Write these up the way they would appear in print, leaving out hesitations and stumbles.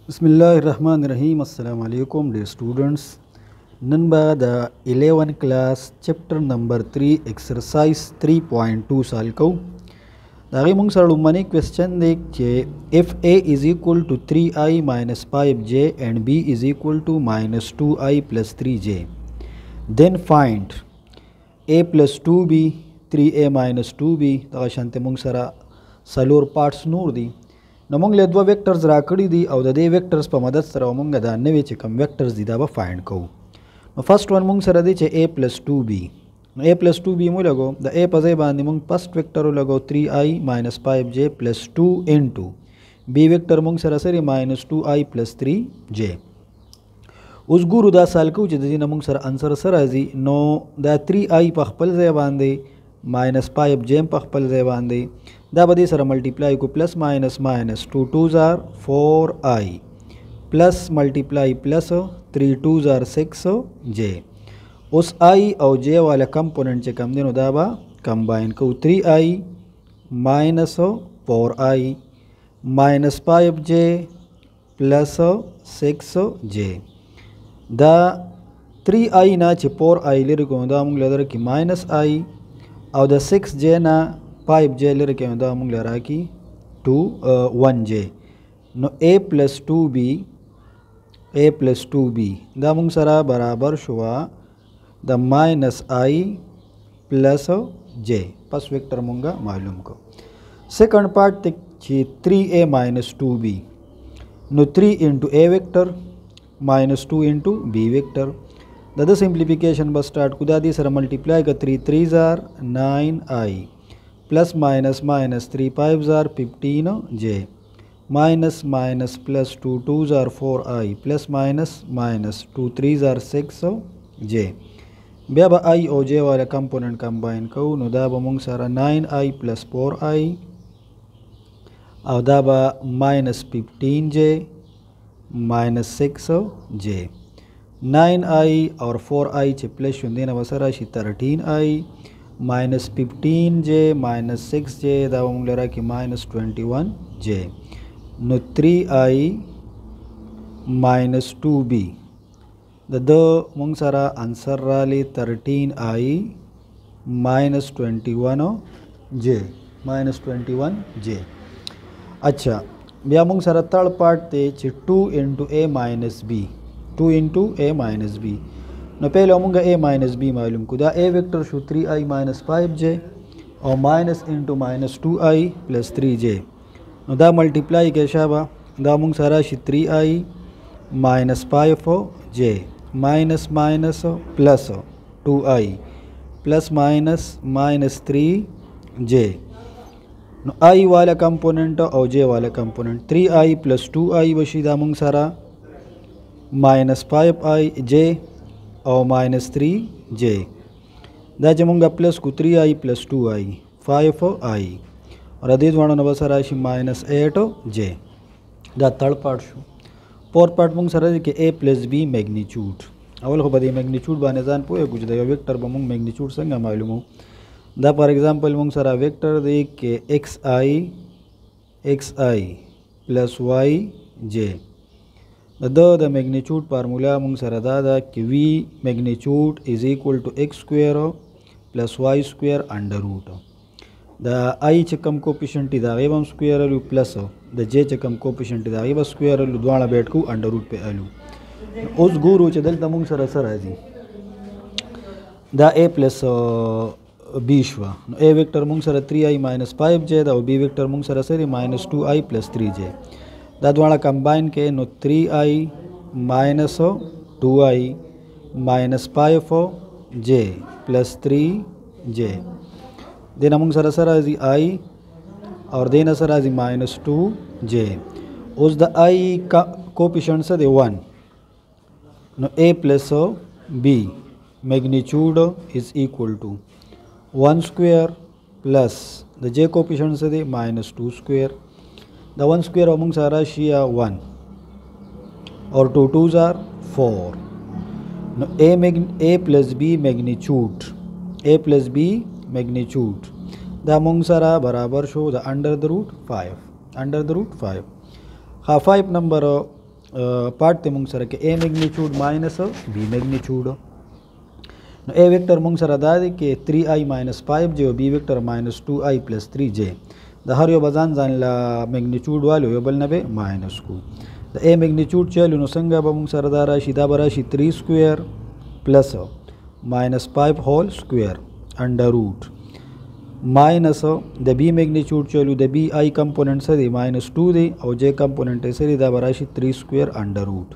Bismillahirrahmanirrahim. Assalamu alaikum dear students. Nanba the 11th class chapter number 3 exercise 3.2 salkau. Dari mung saralu mani question dekh che if A is equal to 3i minus 5j and B is equal to minus 2i plus 3j, then find A plus 2b 3a minus 2b. Daga shante mung sara salur parts nur di. نو مونږ له دوه ویکټرز راکړي دي او د دې ویکټرز په مدد سره مونږ دا نوې چې کوم ویکټرز دي دا به فایند کوو. نو فرست ون مونږ سره دی چې a plus 2b. نو a plus 2b مو لګو د a په ځای باندې مونږ فرست ویکټر لګو 3i minus 5j plus 2 into b ویکټر مونږ سره سره minus 2i plus 3j. اوس ګورو دا سال کو چې د دې نه مونږ سره انسر سره راځي. نو دا 3i په خپل ځای باندې minus 5j په خپل ځای باندې دا به دې سره ملټیپلای کو پلس ماینس ماینس 2 2s are 4i پلس ملټیپلای پلس 3 2s are 6j. اوس i او j والا کمپوننٹ چې کم دي نو دا به کمباین کو 3i minus 4i minus 5j plus 6j. دا 3i نه چې 4i لري کوم دا موږ لدر کې minus i او د 6j نه 5j لري کې دا موږ لرا کی 1j. نو a plus 2b دا موږ سره برابر شو د minus i plus j. پس ویکټر موږ معلوم کو. سیکنڈ پارٹ ته چې 3a minus 2b نو 3 into a ویکټر minus 2 into b ویکټر. د سمپلیفیکیشن بس سٹارٹ کو دا دې سره ملټیپلای کا 3 3s are 9i plus minus minus 3 5s are 15j minus minus plus 2 2s are 4i plus minus minus 2 3s are 6j. بیا به i او j والا کمپوننٹ کمباین کو نو دا به مونږ سره 9i plus 4i او دا به minus 15j minus 6j. 9i اور 4i چې پلس شوندې نه وسره شي 13i minus 15j minus 6j دا موږ لرا کې minus 21j. نو 3i minus 2b د موږ سره انسر را لې 13i minus 21j. اچھا بیا موږ سره تھرڈ پارٹ ته چې 2 into a minus b نو پہلے مونږه a minus b معلوم کو. دا a ویکٹر شو 3i minus 5j او minus into minus 2i plus 3j. نو دا ملټیپلای کې شابه دا مونږ سره شي 3i minus 5j minus minus plus 2i plus minus minus 3j. نو i والا کمپوننٹ او j والا کمپوننٹ 3i plus 2i وشي دا مونږ سره minus 5j او minus 3j. دا چې مونږه پلس کو 3i plus 2i 5i اور دې دوانو نو سره شي minus 8j. دا تھرڈ پارٹ شو. فورتھ پارٹ مونږ سره کې a plus b میگنیچیوډ. اول خو به د میگنیچیوډ باندې ځان پوهه کو چې دا یو ویکټر به مونږ میگنیچیوډ څنګه معلومو. دا فار ایگزامپل مونږ سره ویکټر دی کې xi plus yj. د میگنیچیوډ فارمولا مونږ سره دا ده کې v میگنیچیوډ از ایکول ټو x سکویر پلس y سکویر انډر روټ. د i چې کم کوفیشنټ دی دا غي هم سکویر الو پلس د j چې کم کوفیشنټ دی دا غي هم سکویر الو دواړه بیٹ کو انډر روټ په الو. اوس ګورو چې دلته مونږ سره سره راځي دا a پلس b شو. نو a ویکټر مونږ سره 3i minus 5j دا او b ویکټر مونږ سره سره minus 2i plus 3j. دا دواړه کمباین کې نو 3i minus 2i minus 5j plus 3j. دینا مونږ سره سره راځي i اور دینا سره راځي minus 2j. اوس د i کوفیشنټ څه دی 1. نو a plus b میگنیچیوډ از ایکول ټو 1 سکویر پلس د j کوفیشنټ څه دی minus 2 سکویر. دا 1 سکویر او مونږ سره شي 1 اور 2 2s are 4. نو a plus b میگنیچیوډ دا مونږ سره برابر شو د انډر د روټ 5. 5 ها 5 نمبر part ते मूंग सर के A magnitude minus B magnitude A vector मूंग सर दादे के 3i minus 5j B vector minus 2i plus 3j द हर यो बजान जान ला मैग्नीट्यूड वालो यो बल नबे माइनस को द ए मैग्नीट्यूड चलो नो संगा मूंग सर दारा शीदा बराशी 3 square plus minus 5 whole square under root minus द बी मैग्नीट्यूड चलो द बी आई कंपोनेंट सदी माइनस 2 दे और जे कंपोनेंट सदी दा बराशी 3 square under root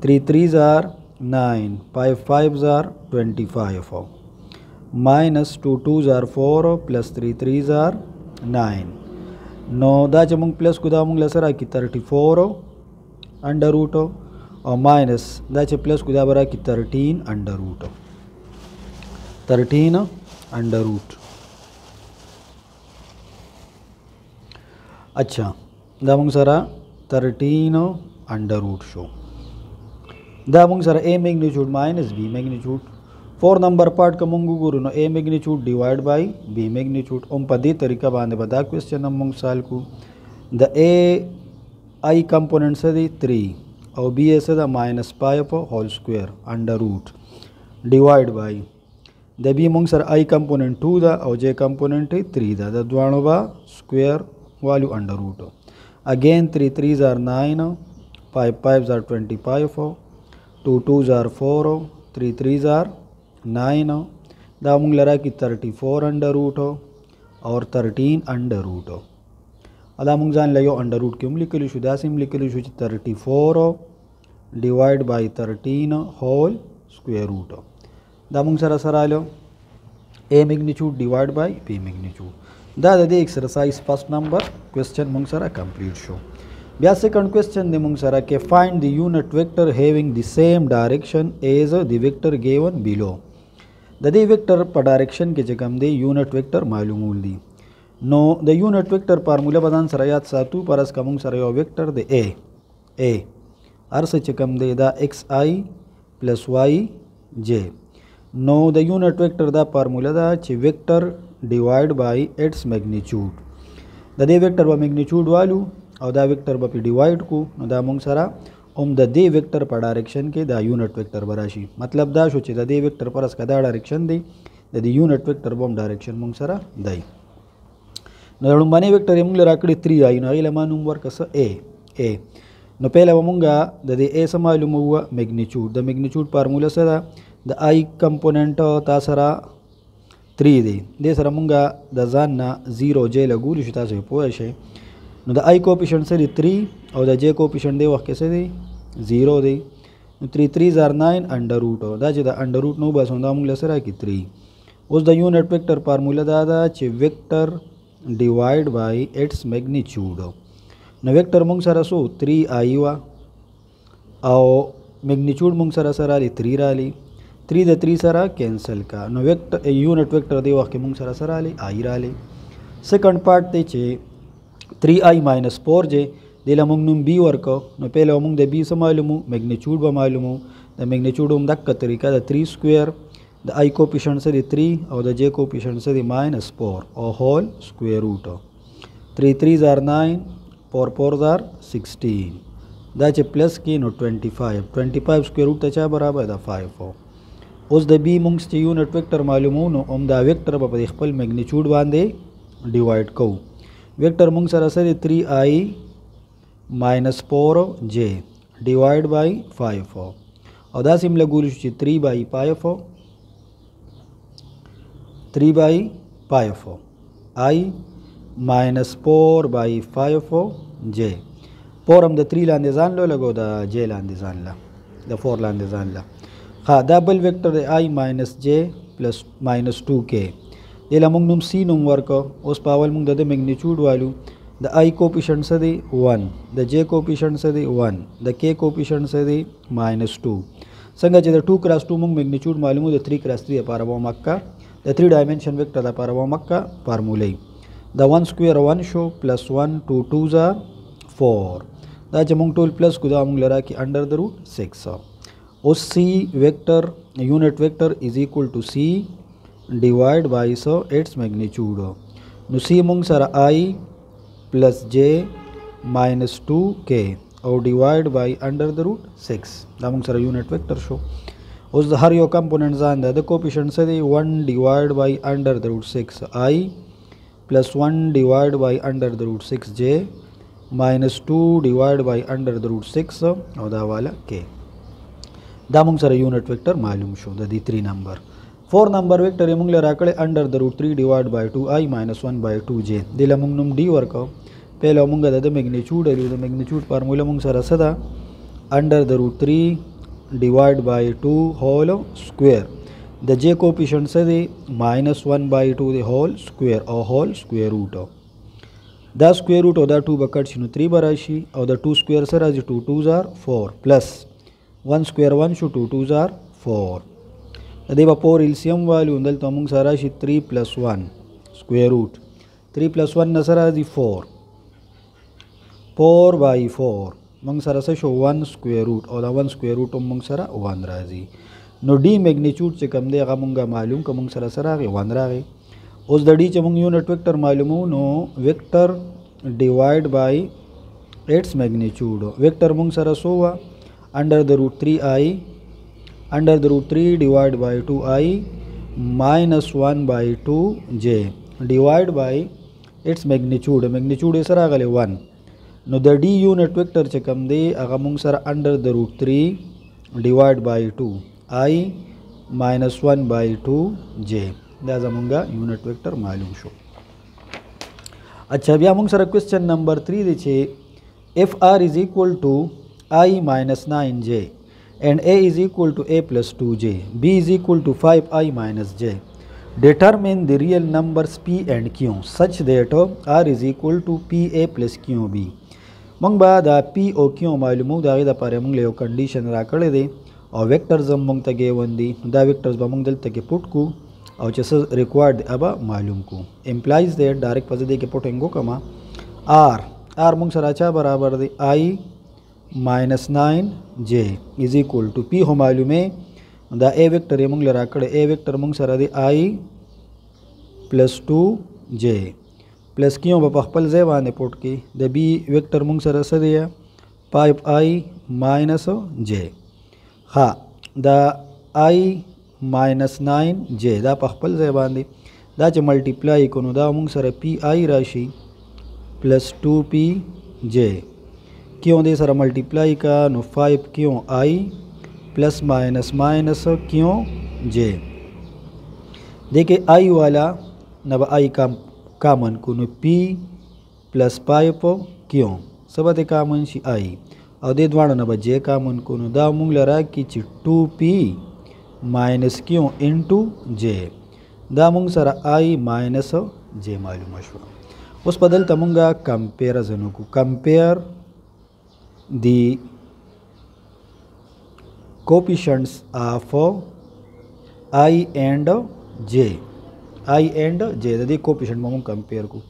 3 3s are 9 5 5s are 25 minus 2 2s are 4 plus 3 3s are 9 नो दा चमुंग प्लस कुदा मुंग लसरा की 34 अंडर रूट और माइनस दा चे प्लस कुदा बरा की 13 अंडर रूट 13 अंडर रूट अच्छा दा मुंग सरा 13 अंडर रूट शो दा मुंग सरा A magnitude minus B magnitude 4 number part का मुंगू गुरु नो A magnitude divide by B magnitude ओम पदी तरीका बांधे बता क्वेश्चन मुंग साल को द ए आई कंपोनेंट सदी 3 और बी ए सदा minus 5 whole square under root divide by द बी मुंग सर आई कंपोनेंट 2 दा और जे कंपोनेंट 3 दा द द्वाणो बा स्क्वायर वालू under root again 3 3s are 9 5 5s are 25 2 2s are 4 3 3s are 9 दा मुंग लरा की 34 अंडर रूट और 13 अंडर रूट अदा मुंग जान लियो अंडर रूट क्यों लिखलू शु दासिम लिखलू शु 34 divide by 13 whole square root दा मुंग सरा सरा लो A magnitude divide by B magnitude दा दे एक्सरसाइज फर्स्ट नंबर क्वेश्चन मुंग सरा कंप्लीट शो ब्या सेकंड क्वेश्चन दे मुंग सरा के find the unit vector having the same direction as the vector given below दे वेक्टर पर डायरेक्शन के जगह दे यूनिट वेक्टर मालूम दी नो द यूनिट वेक्टर फार्मूला बदान सरा याद सातु परस का मुंग सरा यो वेक्टर दे ए अर्स चकम दे दा x i plus y j नो द यूनिट वेक्टर दा फार्मूला दा चे vector divide by its magnitude दे वेक्टर बा मैग्नीट्यूड वालू और दा वेक्टर बा डिवाइड को दा मुंग सरा ओम दे वेक्टर पर डायरेक्शन के दा यूनिट वेक्टर बराशी मतलब दा शोचे दे वेक्टर परस का दा डायरेक्शन दे द यूनिट वेक्टर बम डायरेक्शन मुंग सरा दई नळु मने वेक्टर मुंग लराकड़ी 3 आई ना इला मानूम वर कस ए नो पहला मुंगा दे ए समालूम हुआ मैग्नीट्यूड द मैग्नीट्यूड फार्मूला सरा द आई कंपोनेंट ता सरा 3 दे सरा मुंगा द जानना 0 जे लगूल शिता से पोयशे नो द आई कोएफिशिएंट से 3 और द जे कोएफिशिएंट दे वके से दे 0 दे 3 3s are 9 अंडर रूट दा जे द अंडर रूट नो बस होंदा मुंग लसरा की 3 उस द यूनिट वेक्टर फार्मूला दा चे vector divide by its magnitude न वेक्टर मुंग सरा सो 3 आई वा और मैग्नीट्यूड मुंग सरा सरा 3 राली 3 द 3 सरा कैंसिल का न वेक्टर यूनिट वेक्टर दे वाके मुंग सरा सरा आई राली सेकंड पार्ट ते चे 3i माइनस 4j दिला मुंग नुम बी वर्क न पहले मुंग दे बी से मालूम मैग्नीट्यूड बा मालूम द मैग्नीट्यूड उम दक तरीका द 3 स्क्वायर द आई कोएफिशिएंट से 3 और द जे कोएफिशिएंट से माइनस 4 और whole square root 3 3s are 9 4 4s are 16 दा चे प्लस की नो 25 स्क्वायर रूट तचा बराबर दा 5 उस द बी मुंग्स चे यूनिट वेक्टर मालूम हो नो ओम दा वेक्टर पर खपल मैग्नीट्यूड बांधे डिवाइड को वेक्टर मुंग सरासरी 3i minus 4j divide by 5 और दा सिम लगूल 3 बाई 5 आई माइनस 4 बाई 5 जे 4 हम द 3 लांदे जान लो लगो दा जे लांदे जान ला द 4 लांदे जान ला हाँ डबल वेक्टर आई माइनस जे प्लस माइनस 2k ये मुंग नुम सी नुम वर्क उस पावल मुंग द मैग्नीट्यूड वालू द आई कोएफिशिएंट से 1 द जे कोएफिशिएंट से 1 द के कोएफिशिएंट से माइनस 2 संगा जे द 2 क्रॉस 2 मुंग मैग्नीट्यूड मालूम द 3 क्रॉस 3 पारवा मक्का द 3 dimension vector the Parwa Mecca formula the 1 स्क्वायर 1 शो प्लस 1 2 2s are 4 दा जमुंग टोल प्लस कुदा मुंग लरा की अंडर द रूट 6 उस C vector unit vector is equal to C divide by so its magnitude नु सी मुंग सर i plus j minus 2k او ډیوایډ بای انډر د روټ 6 دا موږ سره یونټ ویکټر شو. اوس د هر یو کمپوننټ ځان د کوفیشنټ څه دی 1 ډیوایډ بای انډر د روټ 6 i plus 1 divided by under the root 6j minus 2 divided by under the root 6 او دا والا k. دا موږ سره یونټ ویکټر معلوم شو د دې 3 نمبر. 4 نمبر ویکټر یې موږ له راکړی under the root 3 divided by 2i minus 1 by 2j دې له موږ نوم d ورکو. پهله موږ د میګنیچیوډ لرو د میګنیچیوډ فارموله موږ سره څه ده under the root 3 divided by 2 whole square د j کوفیشنټ څه دی minus 1 by 2 د هول سکویر او هول سکویر روټ دا سکویر روټ او دا 2 به کټ شي نو 3 به راشي او د 2 سکویر سره راځي 2 2s are 4 پلس 1 سکویر 1 شو 2 2s are 4 د دې به 4 السیم والو دلته موږ سره راشي 3 plus 1 سکویر روټ 3 plus 1 نه سره راځي 4 4 by 4 موږ سره څه شو 1 سکویر روټ او دا 1 سکویر روټ هم موږ سره 1 راځي. نو ډي میګنیچیوډ چې کم دی هغه مونږه معلوم که مونږ سره سره راغی 1 راغی. اوس د ډي چې مونږ یونټ ویکټر معلومو نو ویکټر ډیوایډ بای اټس میګنیچیوډ ویکټر مونږ سره سو وه انډر د روټ 3i انډر د روټ 3 ډیوایډ بای 2i ماینس 1 بای 2j ډیوایډ بای اټس میګنیچیوډ میګنیچیوډ یې سره راغلی 1 نو د ډي یونټ ویکټر چې کم دی هغه مونږ سره انډر د روټ 3 ډیوایډ بای 2 i minus 1 by 2j دا زمونږه یونټ ویکټر معلوم شو. اچھا بیا موږ سره کوېسچن نمبر 3 دی چې if r is equal to i minus 9j and a is equal to a plus 2j b is equal to 5i minus j determine the real numbers p and q such that r is equal to pa plus qb. موږ به دا p او q معلومو د هغې دپاره موږ له یو کنډیشن راکړی دی او ویکټرز هم موږ ته ګیون دي دا ویکټرز به موږ دلته کې پوټ کو او چې څه ریکوایرډ دی هغه معلوم کو. امپلایز دی ډایرکټ په دې کې پوټینګ وکړم آر موږ سره چا برابر دی آی ماینس 9j از اکول ټو پی هو معلومې دا ا ویکټر یې موږ له راکړی ا ویکټر موږ سره دی آی پلس 2j پلس کیو به په خپل ځای باندې پوټ کې د بی ویکټر موږ سره څه دی 5i ماینس j ها دا i ماینس 9j دا په خپل ځای باندې دا چې ملټیپلای کو نو دا موږ سره پی آی راشي پلس 2pj کیوں دې سره ملټیپلای کا نو 5 آی پلس ماینس ماینس کیوں j دیکھیں آئی والا نہ آئی کامن کو نو پی پلس 5 کیوں سبت کامن شي آئی او دې دواړو نه به جے کامن کو نو دا مونږ له راکړي چې 2p ماینس کیو انټو جے دا مونږ سره آی ماینس جے معلومه شوه. اوس په دلته مونږه کمپیرزن وکړو کمپیر دی کوفیشنټس آف آی اینڈ جے آی اینڈ جے د دې کوفیشنټ به مونږ کمپیر کړو.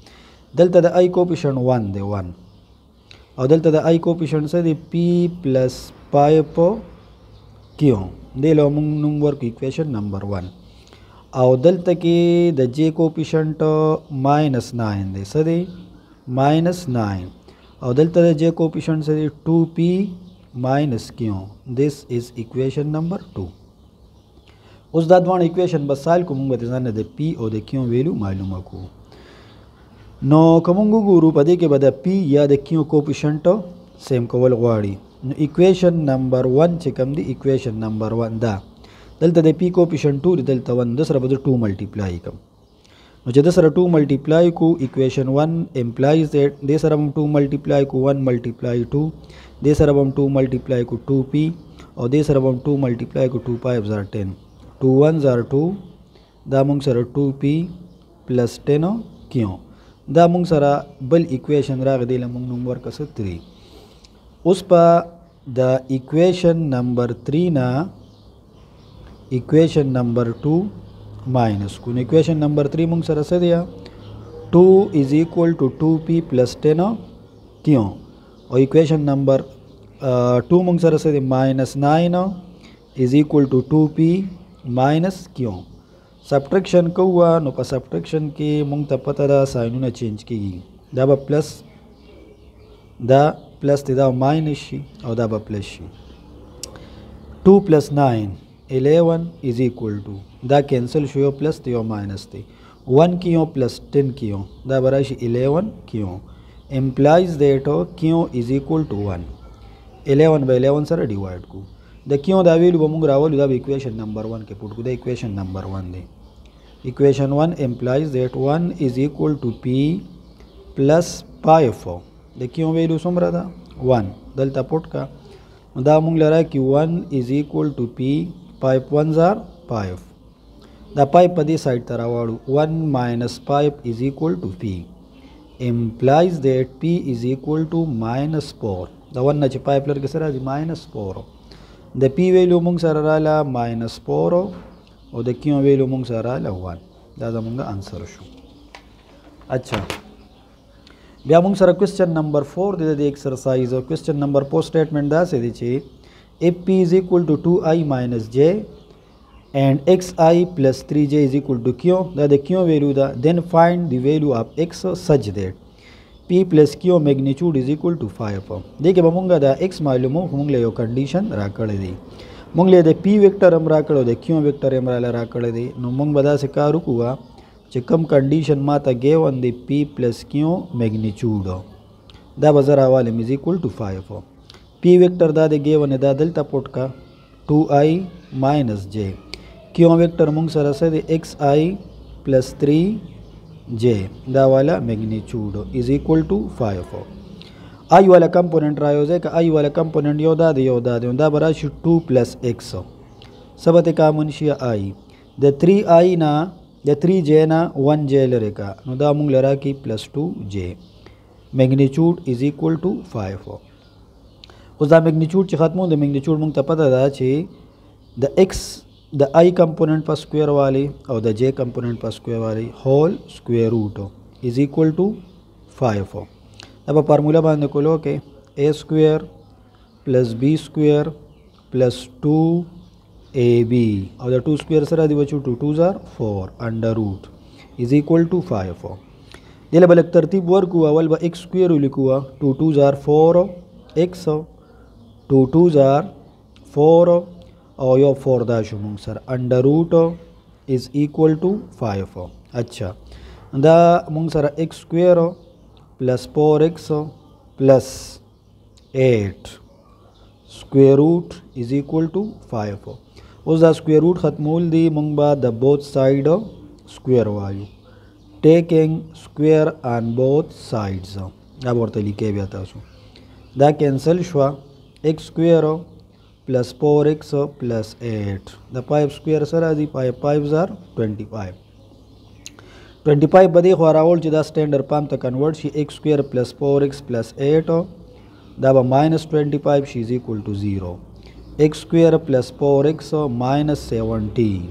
دلته د آی کوفیشنټ 1 دی 1 او دلته د آی کوفیشنټ څه دی پی پلس 5 کیو دې له موږ نوم ورکړو اکویشن نمبر 1 او دلته کې د جے کوفیشنټ ماینس 9 دی څه دی ماینس 9 او دلته د جے کوفیشنټ څه دی 2p ماینس کیو دس از اکویشن نمبر 2. اوس دا دوه اکویشن بس سال کو موږ به ځان د پی او د کیو ویلو معلومه کو نو کومو ګورو په دې کې به د پی یا د کیو کوفیشنټ سیم کول غواړي نو اکویشن نمبر 1 چې کوم دی اکویشن نمبر 1 دا دلته د پی کوفیشنټ 2 دلته 1 د سره به 2 ملټیپلای کوم نو چې د سره 2 ملټیپلای کو اکویشن 1 امپلایز دیٹ د سره 2 ملټیپلای کو 1 ملټیپلای 2 د سره 2 ملټیپلای کو 2p او د سره 2 ملټیپلای کو 2 5 are 10 2 1s are 2 دا موږ سره 2p پلس 10 کیو دا موږ سره بل اکویشن راغی دی موږ نوم ورکړو 3. اوس په د اکویشن نمبر 3 نه اکویشن نمبر 2 ماینس کو اکویشن نمبر 3 موږ سره څه دی 2 is equal to 2p plus 10 کیوں او اکویشن نمبر 2 موږ سره څه دی ماینس 9 is equal to 2p ماینس کیوں سبټریکشن کوه نو په سبټریکشن کې مونږ ته پته ده ساینونه چینج کیږي دا به پلس دا प्लस थे दा minus she और दा plus she 2 plus 9 11 is equal to दा cancel show plus थे और माइनस थे 1 क्यों प्लस 10 क्यों दा बराबर 11 क्यों implies that क्यों is equal to 1 11 by 11 सर डिवाइड को द क्यों दा वैल्यू बमुंग रावल दा इक्वेशन नंबर 1 के पुट को द इक्वेशन नंबर 1 दे इक्वेशन 1 implies that 1 is equal to p plus pi of the क्यों वैल्यू सुमरा था 1 दलता पुट का दा मुंग ले रहा है कि 1 is equal to p pipe 1s are pipe the pipe पदी साइड तरावाड़ू 1 minus pipe is equal to p implies that p is equal to minus 4 द 1 नच पाइप लर के sir minus 4 the p value मुंग सर राला minus 4 और द क्यों वैल्यू मुंग सर राला 1 दादा मुंगा आंसर शो अच्छा ब्या मुंग सर क्वेश्चन नंबर 4 दे दे एक्सरसाइज और क्वेश्चन नंबर 4 स्टेटमेंट दा से दे if p is equal to 2i minus j and xi plus 3j is equal to q the q value da then find the value of x such that p plus q magnitude is equal to 5 देखिए बमुंगा दा x मालूम हो मुंग ले यो कंडीशन राकड़े दी मुंग ले दे p वेक्टर हम राकड़ो दे q वेक्टर हम राकड़े दी नो मुंग बदा से का रुकुआ चिकम कंडीशन माता give on the p plus q magnitude दा बजर हवाले is equal to 5 p vector दा दे गिव ऑन दा दलता पुट का 2i minus j q vector मुंग सरसे दे xi plus 3j दा वाला मैग्नीट्यूड इज इक्वल टू 5 आई वाला कंपोनेंट रायो जे का आई वाला कंपोनेंट यो दा बराबर 2 plus x सबते का मुंशिया आई द 3i ना द 3j ना 1j लरे का नो दा मुंग लरा की plus 2j magnitude is equal to 5 उस दा मैग्नीट्यूड च खत्म द मैग्नीट्यूड मुंग त पता दा छे द x द आई कंपोनेंट पर स्क्वायर वाली और द j कंपोनेंट पर स्क्वायर वाली whole square root is equal to 5 अब फार्मूला बांधने को लो के a square plus b square plus 2ab और द 2 स्क्वायर सर आदि बचू 2 2s are 4 under root is equal to 5 ये बल तरतीब वर्क हुआ अवल x स्क्वायर लिखुआ 2 2s are 4 x 2 2s are 4 और यो 4 दाशु मुंग सर under root is equal to 5 अच्छा दा मुंग सर x square plus 4x plus 8 square root is equal to 5 उस दा स्क्वायर रूट खत्मूल दी मुंग बा द बोथ साइड स्क्वायर वायु taking square on both sides अब और तरीके भी आता सो दा कैंसिल शुआ x square plus 4x plus 8 the 5 square sir adi 5s are 25 badi khwarawol chida standard pam ta convert she x square plus 4x plus 8 da ba minus 25 she is equal to 0 x square plus 4x minus 17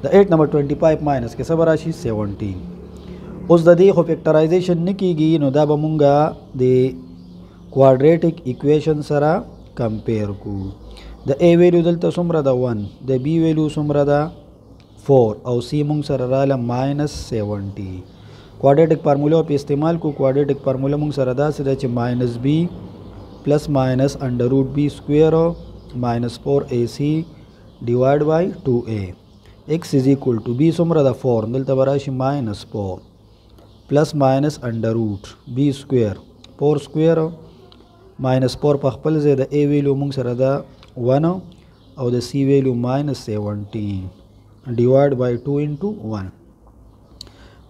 the 8 number 25 minus ke सब राशि 17 उस दी हो फैक्टराइजेशन नहीं की गई नो दा बमुंगा the quadratic equation सरा कंपेयर को द ए वैल्यू दलता सुमरा दा 1 द बी वैल्यू सुमरा दा 4 और सी मुंग सर राला -70 क्वाड्रेटिक फार्मूला पे इस्तेमाल को क्वाड्रेटिक फार्मूला मुंग सर दा से minus B plus minus under root B square -4ac divide by 2a x is equal to B सुमरा दा 4 दलता बराशी -4 plus minus under root B square 4 square -4 पखपल से द ए वैल्यू मुंग सर दा 1 और the C value -17 divide by 2 into 1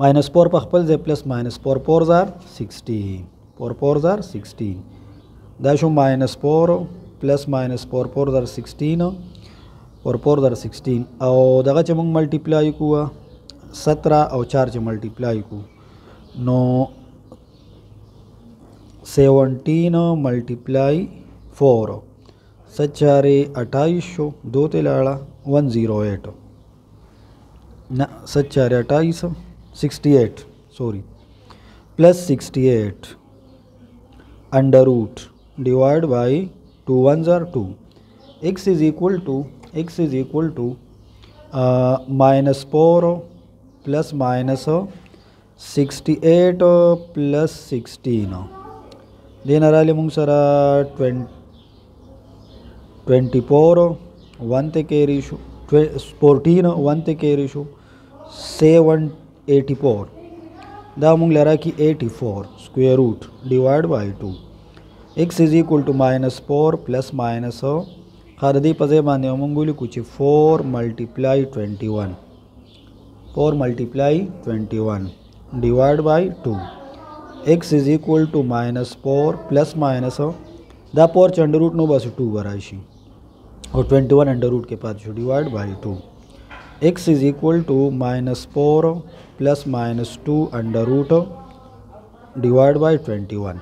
-4 पखपल से plus -4 4s are 16 4 4s are 16 दाशो -4 प्लस -4 4s are 16 और 4s are 16 और दगा चमंग मल्टीप्लाई हुआ 17 और 4 च मल्टीप्लाई को नो 17 मल्टीप्लाई 4 सच्चारे 28 2 ते लाड़ा 108 ना सच्चारे 28 68 sorry plus 68 under root divide by 2 1s are 2 x is equal to -4 plus minus 68 plus 16 دین رالی مونږ سره 24 1 ته کېری شو 14 1 ته کېری شو 784 دا مونږ لرا کی 84 square root divide by 2 x is equal to -4 plus minus خاردی په ځای باندې مونږ ولیکو چې 4 multiply 21 4 multiply 21 divide by 2 x is equal to -4 plus minus دا پور چې انډر روټ نو بس 2 براشي और 21 under root के पास divide by 2 x is equal to -4 plus -2 under root divide by 21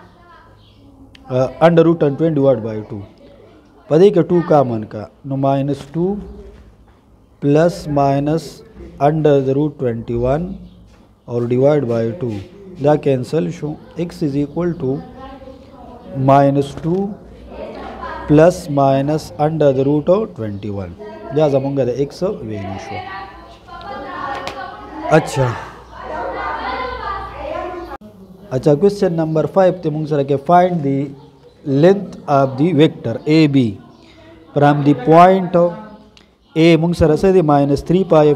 under root 20 divide by 2 पदे के 2 common का नो -2 plus minus under the root 21 और divide by 2 दा cancel शो x is equal to -2 plus minus under the root 21 या जमूंगा x value शो अच्छा क्वेश्चन नंबर 5 ते मुंग सर के find the length of the vector AB from the point A मुंग सर से -3 पाई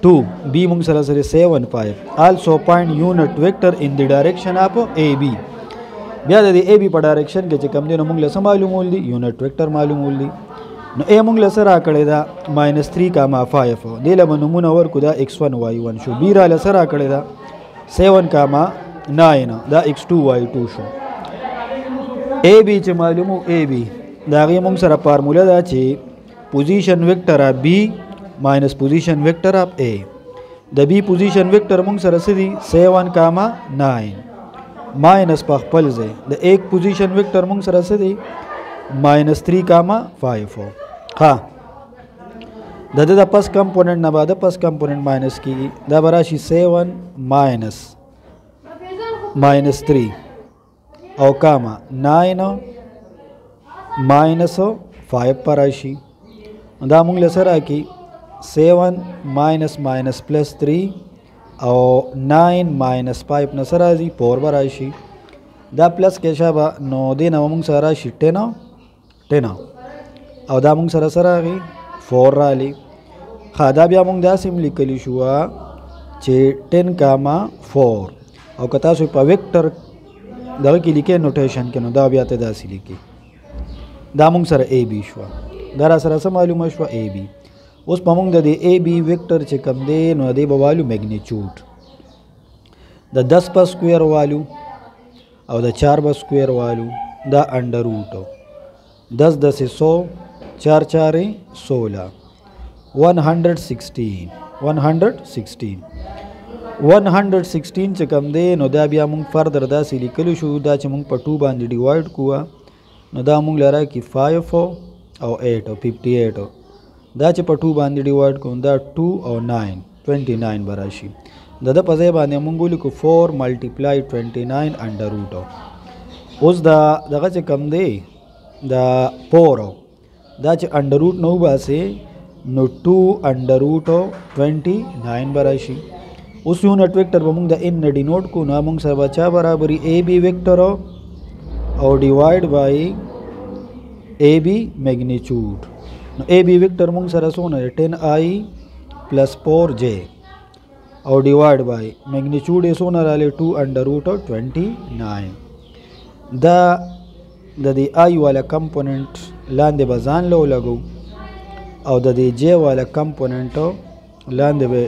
2 B मुंग सर से 7 पाई also find unit vector in the direction of AB بیا د ای بی په ډایرکشن کې چې کوم دی نو موږ له معلومول دي یونټ ویکټر معلومول دي نو ا موږ له سره کړی دا -3,5 دی له نمونه ورکو دا x1 y1 شو بی را له سره کړی دا 7,9 دا x2 y2 شو ا بی چې معلومو ا بی دا غي موږ سره فارموله دا چې پوزیشن ویکټر اف بی ماینس پوزیشن ویکټر اف ا د بی پوزیشن ویکټر موږ سره سدي 7,9 माइनस په خپل ځای د ایک پوزیشن ویکټر موږ سره څه دی -3,5 ها د پس کمپوننت نه بعد پس کمپوننت ماینس کیږي دا براشي 7 -3 او کاما 9 -5 پر راشي دا موږ لسره کی 7 -+3 او 9 -5 نصر راځي 4 براشي دا پلس کې شابه نو دې نو موږ سره راشي 10 او دا موږ سره راغی 4 رالی خدا بیا موږ دا سیم لیکلی شو چې 10,4 او کتا سو په ویکټر دغه کې لیکه نوټیشن کې نو دا بیا ته داسې لیکي دا موږ سره ا بی شو دا را سره معلومه شو ا بی اوس په موږ د ا بی ویکټر چې کم دی نو د بوالو میګنیچیوډ د 10 پر سکوير والو او د 4 پر سکوير والو دا انډر روټ 10 10 100 4 4 16 116 چې کم دی نو دا بیا موږ فردر داسې لیکلو شو دا چې موږ په 2 باندې ډیوایډ کوه نو دا موږ لره کې 5 او 8 او 58 دا چې په 2 باندې ډیوایډ کوم دا 2 او 9 29 براشي د په ځای باندې موږ ولیکو 4 ملټیپلای 29 انډر روټ اوس دا دغه چې کم دی دا 4 دا چې انډر روټ نو باسي نو 2 انډر روټ 29 براشي اوس یونټ ویکټر به موږ د ان ډینوټ کو نو موږ سره بچا برابرۍ ا بی ویکټر او ډیوایډ بای ا بی میګنیچیوډ نو ا بی ویکټر موږ سره سونه 10i + 4j او ډیوایډ بای میګنیچیوډ یې سونه رالی 2 انډر روټ 29 دا د دې i والا کمپوننت لاندې به ځان له لګو او د دې j والا کمپوننت لاندې به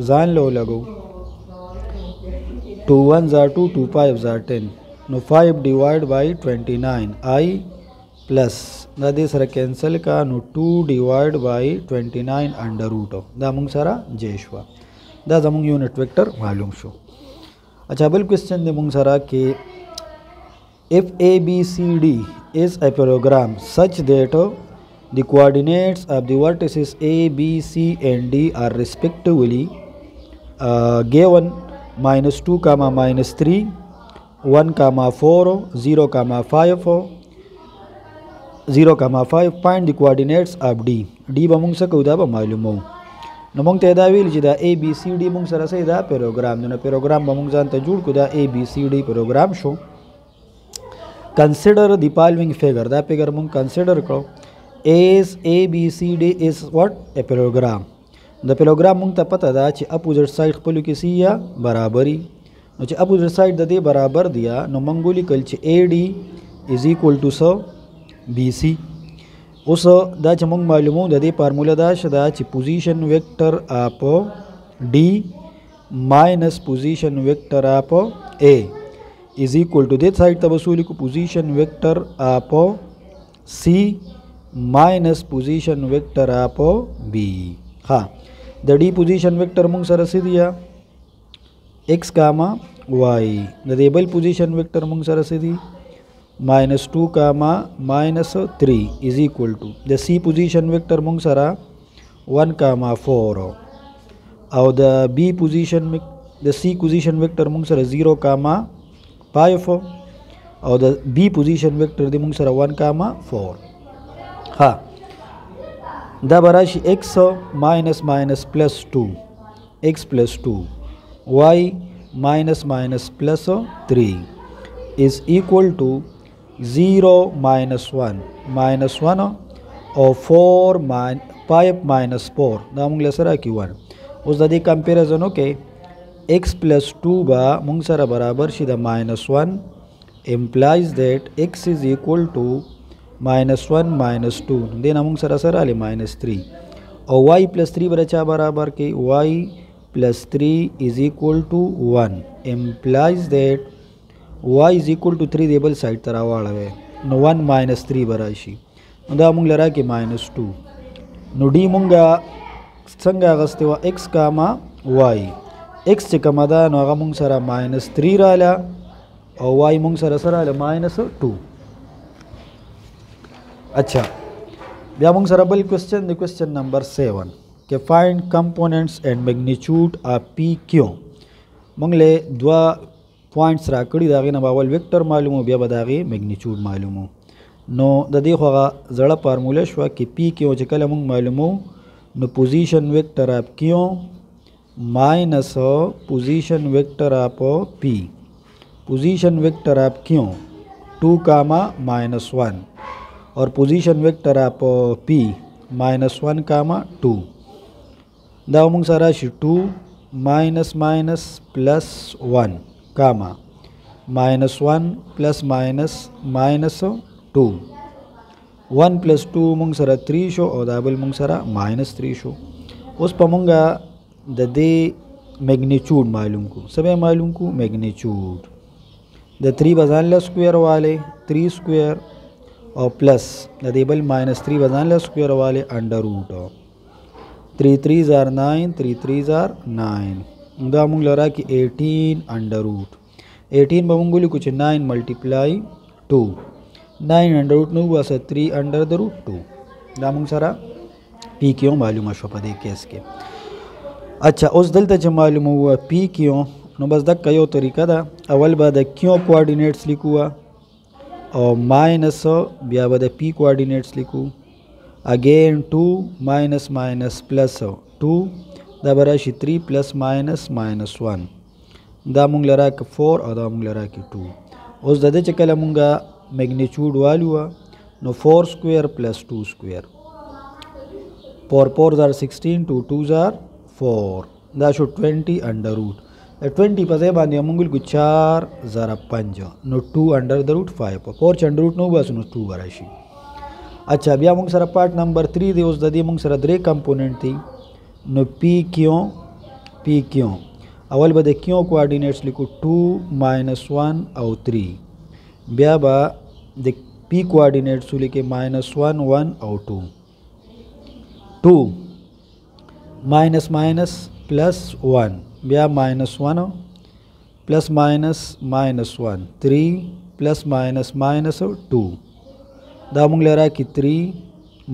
ځان له لګو 2 1 are 2 2 5 are 10 نو 5 ډیوایډ بای 29 i प्लस دا دې سره کینسل کا نو 2 ډیوایډ بای 29 انډر روټ دا موږ سره j شو دا زموږ یونټ ویکټر معلوم شو اچھا بل کوېسچن دې موږ سره کې if ABCD is a parallelogram such that the coordinates of the vertices A, B, C and D are respectively given -2, -3, 1, 4, 0, 5 find the coordinates of D. D به موږ څه کوو دا به معلومو نو موږ ته دا ویل چې دا ABCD موږ سره څه دا پروګرام نو پروګرام به موږ ځان ته جوړ کړو دا ABCD پروګرام شو consider the following figure. The figure mung consider karo. As ABCD is what? A parallelogram. The parallelogram mung ta pata da چې opposite side خپل کې سی یا برابرۍ. نو چې opposite side د دې برابر دیا نو مونږ ولیکل چې AD is equal to so BC. اوس دا چې مونږ معلومو د دې فارموله دا شدا چې position vector of D minus position vector of A is equal to this side ته وصول کو position vector of C minus position vector of B. ها د D position vector مونږ سره څه دیا x comma y. د دې بل position vector مونږ سره څه دی minus 2 comma minus 3 is equal to the C position vector مونږ سره 1 comma 4 او د B position د C position vector مونږ سره 0 comma 5 او د B position vector د مونږ سره 1 comma 4. ها دا براشي x minus minus plus 2 x plus 2 y minus minus plus 3 is equal to 0 minus 1 minus 1 or 5 minus 4 دا مونږ سره کی 1. اوس د دې کمپیریزن وکړئ x plus 2 با مونږ سره برابر شي د minus 1 implies that x is equal to minus 1 minus 2 دې مونږ سره سره علي minus 3 او y plus 3 برچا برابر کې y plus 3 is equal to 1 implies that y is equal to 3 دیبل سایډ تر راوړوي نو 1 minus 3 براشي دا مونږ لرا کې minus 2 نو d مونږه څنګه غسته و x کاما y x چې کوم ده نو هغه مونږ سره minus 3 رااله او y مونږ سره سره minus 2. अच्छा بیا مونږ سره بل کوېسچن دی کوېسچن نمبر 7 کې فایند کمپوننټس اینڈ میگنیچیوډ اف پی کیو. مونږ له دوا پوینټس راکړي دا غي نه باول ویکټر معلومو بیا به دا غي میگنیچیوډ معلومو. نو د دې خو زړه فارموله شو کې پی کیو چې کله مونږ معلومو نو پوزیشن ویکټر اف کیو ماینس پوزیشن ویکټر اف پی. پوزیشن ویکټر اف کیو 2 کاما minus 1 और position vector आप p minus 1 comma 2 दा मग सारा 2 minus minus plus 1 comma minus 1 plus minus minus 2 1 plus 2 मग सारा 3 शो और दाबल मग सारा minus 3 शो. उस पमंगा द दे मैग्नीट्यूड मालूम को सबे मालूम को मैग्नीट्यूड द 3 बजान ला स्क्वायर वाले 3 स्क्वायर और प्लस देबल minus 3 बजान ला स्क्वायर वाले under root 3 3s are 9 3 3s are 9 दा मुंग लरा कि 18 अंडर रूट 18 बमुंगुली कुछ 9 मल्टीप्लाई 2 9 अंडर रूट नो बस 3 अंडर द रूट 2 दा मुंग सारा पी क्यों मालूम है पदे केस के. अच्छा उस दलता च मालूम हुआ पी क्यों नो बस द कयो तरीका दा अवल बाद क्यों कोऑर्डिनेट्स लिखुआ और माइनस बिया बद पी कोऑर्डिनेट्स लिखूँ अगेन 2 माइनस माइनस प्लस 2 दा बराशी 3 प्लस माइनस माइनस 1 दा मुंग लरा के 4 और दा मुंग लरा के 2 उस ददे चकला मुंगा मैग्नीट्यूड वालू नो 4 स्क्वायर प्लस 2 स्क्वायर 4 4s are 16 2 2s are 4 दा शो 20 अंडर रूट 20 पसे बांधे मंगल को 4 ज़रा 5 नो 2 under the root 5 4 under root नो बस नो 2 बराशी. अच्छा बिया मंग सरा पार्ट नंबर 3 दे उस ददी मंग सरा द्रे कंपोनेंट थी नो पी क्यों अवल बदे क्यों कोऑर्डिनेट्स लिखो 2 minus 1 और 3 बिया बा द पी कोऑर्डिनेट्स लिखे minus 1 1 और 2 2 minus minus plus 1 बिया minus 1 plus minus minus 1 3 plus minus minus 2 दा मुंग लेरा कि 3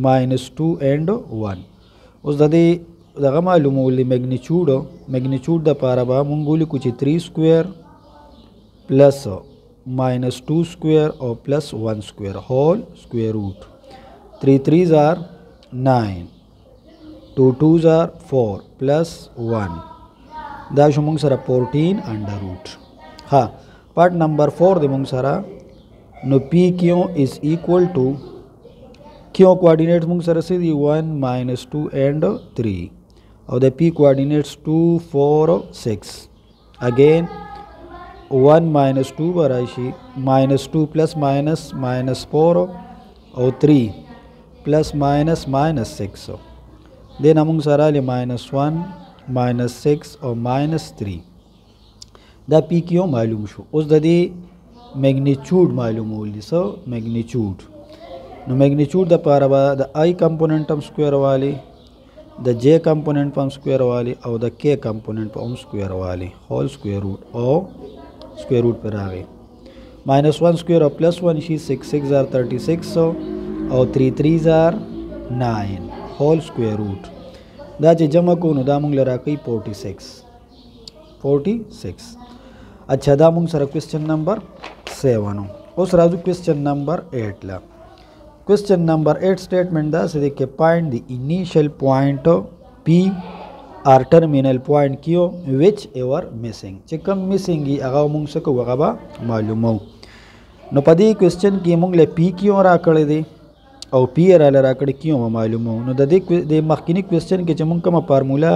minus 2 and 1 उस ददे दगा मालूम होली मैग्नीट्यूड दा पारा बा मुंगोली कुछ 3 स्क्वायर प्लस minus 2 स्क्वायर और plus 1 square whole square root 3 3s are 9 2 2s are 4 plus 1 दा शुमंग सरा 14 अंडर रूट. हाँ पार्ट नंबर 4 दे मंग सरा नो पी क्यों इज इक्वल टू क्यों कोऑर्डिनेट्स मूंग सर से दी 1 -2 एंड 3 और द पी कोऑर्डिनेट्स 2 4 6 अगेन 1 -2 बराशी -2 प्लस माइनस -4 और 3 प्लस माइनस -6 देन अमुंग सर आले -1 -6 और -3 दा पी क्यों मालूम शो उस दे मैग्नीट्यूड मालूम होली सो मैग्नीट्यूड नो मैग्नीट्यूड द पारा द आई कंपोनेंट हम स्क्वायर वाली द जे कंपोनेंट हम स्क्वायर वाली और द के कंपोनेंट हम स्क्वायर वाली होल स्क्वायर रूट और स्क्वायर रूट पर आ गए -1 स्क्वायर और +1 शी 6 6 आर 36 और 3 3 आर 9 होल स्क्वायर रूट दा जे जमा को नो दा मुंग लरा कई 46 अच्छा दा मुंग सर क्वेश्चन नंबर 7 उस राजू क्वेश्चन नंबर 8 ला क्वेश्चन नंबर 8 स्टेटमेंट दा से देखे find the initial point P R terminal point क्यों विच एवर मिसिंग चिकम मिसिंग ही अगा मुंग से को वगबा मालूम हो नो पदी क्वेश्चन की मुंग ले पी क्यों रा कड़े दे और पी आर रा कड़े क्यों मालूम हो नो दे मखनी क्वेश्चन के चमुंग का फार्मूला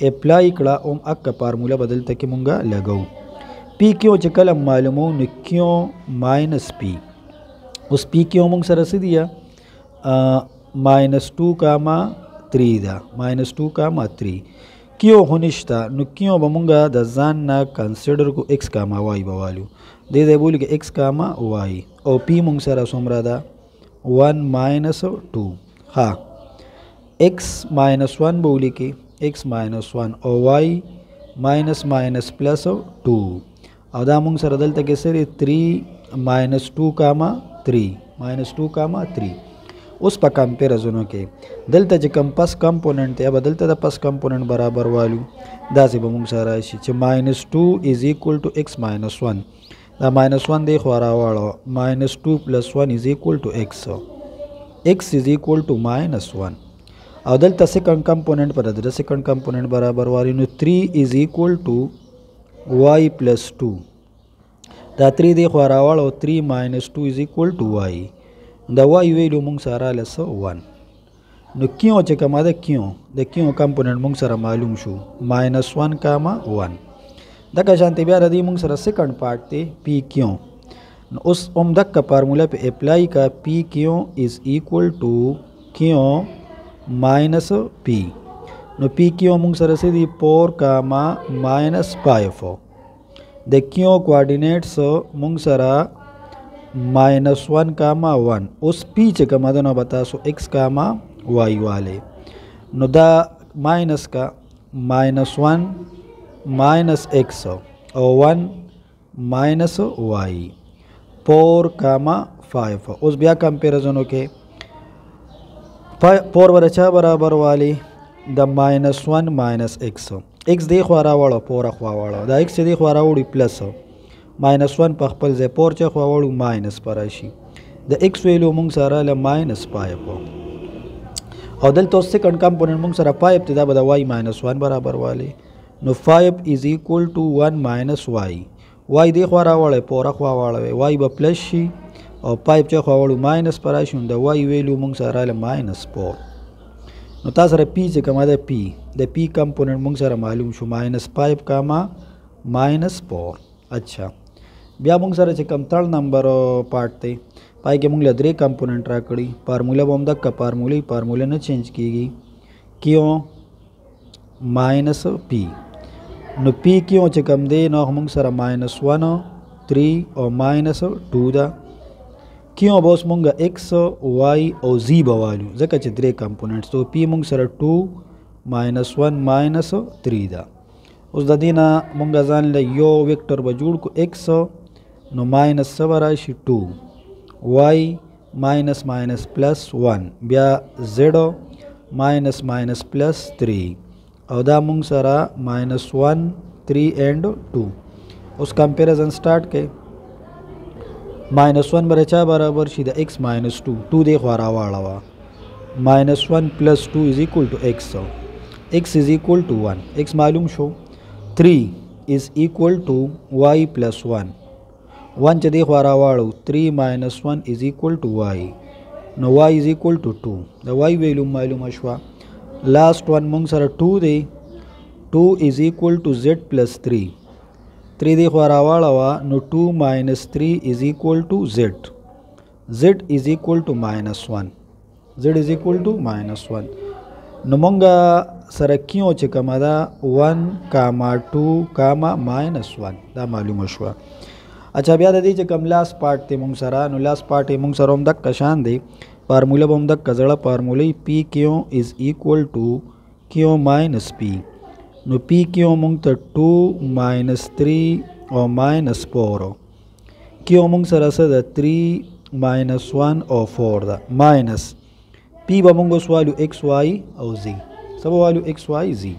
अप्लाई कड़ा ओम अक्का फार्मूला बदलता के मुंगा लगाओ पी क्यों चकल मालूम हो न क्यों माइनस पी उस पी क्यों मुंग सर से दिया -2, 3 दा -2, 3 क्यों होनिश्ता नु क्यों बमुंगा द जान ना कंसिडर को x, y बवालू दे बोल के x, y और पी मुंग सर सोमरा दा 1 -2 हाँ x -1 बोली के x -1 और y -+2 और दा मुंग सर दलता के सर 3 -2, 3 उस पर कंपेरिजन के दलता जो कम पस कंपोनेंट है बदलता था पस कंपोनेंट बराबर वालू दा से बमुंग सारा -2 इज इक्वल टू x -1 दा -1 देखो आ रहा -2 + 1 is equal to x is equal to -1 और दलता सेकंड कंपोनेंट पर सेकंड कंपोनेंट बराबर वाली 3 इज इक्वल टू y + 2 दा 3 देखो आ रहा 3 - 2 इज इक्वल टू y द y वैल्यू मुंग सारा लस 1 नो क्यों चेक मादा क्यों कंपोनेंट मुंग सारा मालूम शू -1, 1 दका शांति ब्याह रदी मुंग सारा सेकंड पार्ट ते पी क्यों उस दक का फार्मूला पे अप्लाई का पी क्यों इज इक्वल टू क्यों माइनस पी नो पी क्यों मुंग सर से दी 4, -5 द क्यों कोऑर्डिनेट्स मुंग सरा -1, 1 उस पीछे का मदन बता सो x, y वाले नो दा माइनस का -1 -x और 1 -y 4, 5 उस ब्या कंपेरिजन के 4 बरचा बराबर वाली द -1 -x x देखो रहा वाला 4 अखवा द x देखो रहा उड़ी प्लस -1 पखपल जे 4 चखवा वालू माइनस पर आशी द x वैल्यू मुंग सारा ल -5 और दल तो सेकंड कंपोनेंट मुंग सारा 5 तिदा बदा y -1 बराबर वाले नो 5 is equal to 1 -y y देखो रहा वाला 4 अखवा वाला y ब प्लस शी और 5 चखवा वालू माइनस पर आशी द y वैल्यू मुंग सारा ल -4 नो ता सर पी से कमा द पी कंपोनेंट मुंग सर मालूम शो -5, -4 अच्छा ब्या मुंग सर से कम 3 नंबर पार्ट ते पाई के मुंग लदरे कंपोनेंट राकड़ी फार्मूला बम दक का फार्मूला न चेंज की गई क्यों -p नो पी क्यों चे कम दे नो मुंग सर -1, 3 और -2 दा क्यों बॉस मुंगा x, y और z बवालू जका चित्रे कंपोनेंट्स तो p मुंग सर 2 -1 -3 दा उस दीना मुंगा जान ले यो वेक्टर बजूड़ को x नो माइनस सबराशी 2 y -+1 ब्या z -+3 और दा मुंग सरा -1, 3 एंड 2 उस कंपेरिजन स्टार्ट के -1 बरचा बराबर सीधा x -2 2 देखो रहा वाला -1 + 2 is equal to x is equal to 1 x मालूम शो 3 इज इक्वल टू y + 1 1 چې دی خوا راواړو 3 minus 1 is equal to y. نو y is equal to 2. د y ویلو معلومه شوه. لاست ون مونږ سره 2 دی. 2 is equal to z plus 3. 3 دی خوا راواړوه نو 2 minus 3 is equal to z. z is equal to minus 1. z is equal to minus 1. نو مونږ سره کیو چې کومه ده 1 کاما 2 کاما minus 1 دا معلومه شوه. اچھا بیا د دې چې کوم لاس پارټ دی مونږ سره نو لاس پارټ یې مونږ سره هم دقه شان دی. فارموله به هم دقه زړه فارموله پی کیو از ایکول ټو کیو ماینس پی. نو پی کیو مونږ ته 2 minus 3 او minus 4 کیو مونږ سره څه ده 3 minus 1 او 4 ده ماینس پی به مونږ اوس والو ایکس وائی او زی څه به والو ایکس وائی زی.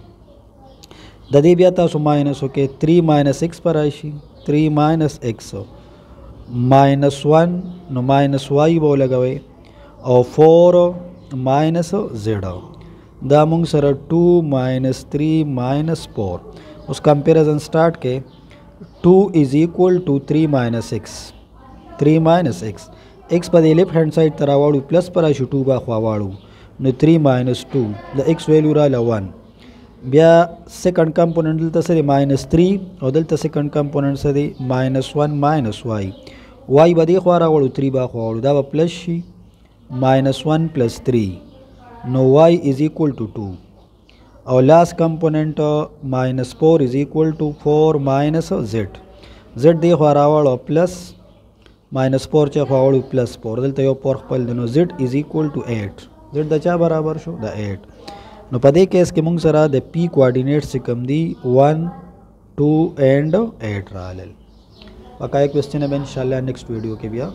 د دې بیا تاسو ماینس وکړئ 3 minus x پر راشي 3 minus x minus 1 نو minus y به ولګوئ او 4 minus z دا مونږ سره 2 minus 3 minus 4. اوس کمپیریزن سٹارٹ کې 2 is equal to 3 minus x 3 minus x x په دې لیفټ هینډ سایډ ته راواړو پلس پر راشي 2 به خوا واړو نو 3 minus 2 د x ویلو راله 1. بیا سیکنډ کمپوننټ دلته څه دی minus 3 او دلته سیکنډ کمپوننټ څه دی minus 1 minus y. y به دې خوا راوړو 3 به خوا واړو دا به پلس شي minus 1 plus 3 نو y is equal to 2 او لاست کمپوننټ minus 4 is equal to 4 minus z. z دې خوا راوړو پلس minus 4 چې خوا واړو پلس 4 دلته یو 4 خپل دی نو z is equal to 8. z د چا برابر شو د 8. نو په دې کیس کې موږ سره د پی کوارډینیټ چې کوم دی 1 2 and 8 راغلل. بقایه کوېسچن به ان شاء الله نیکسٹ ویډیو کې بیا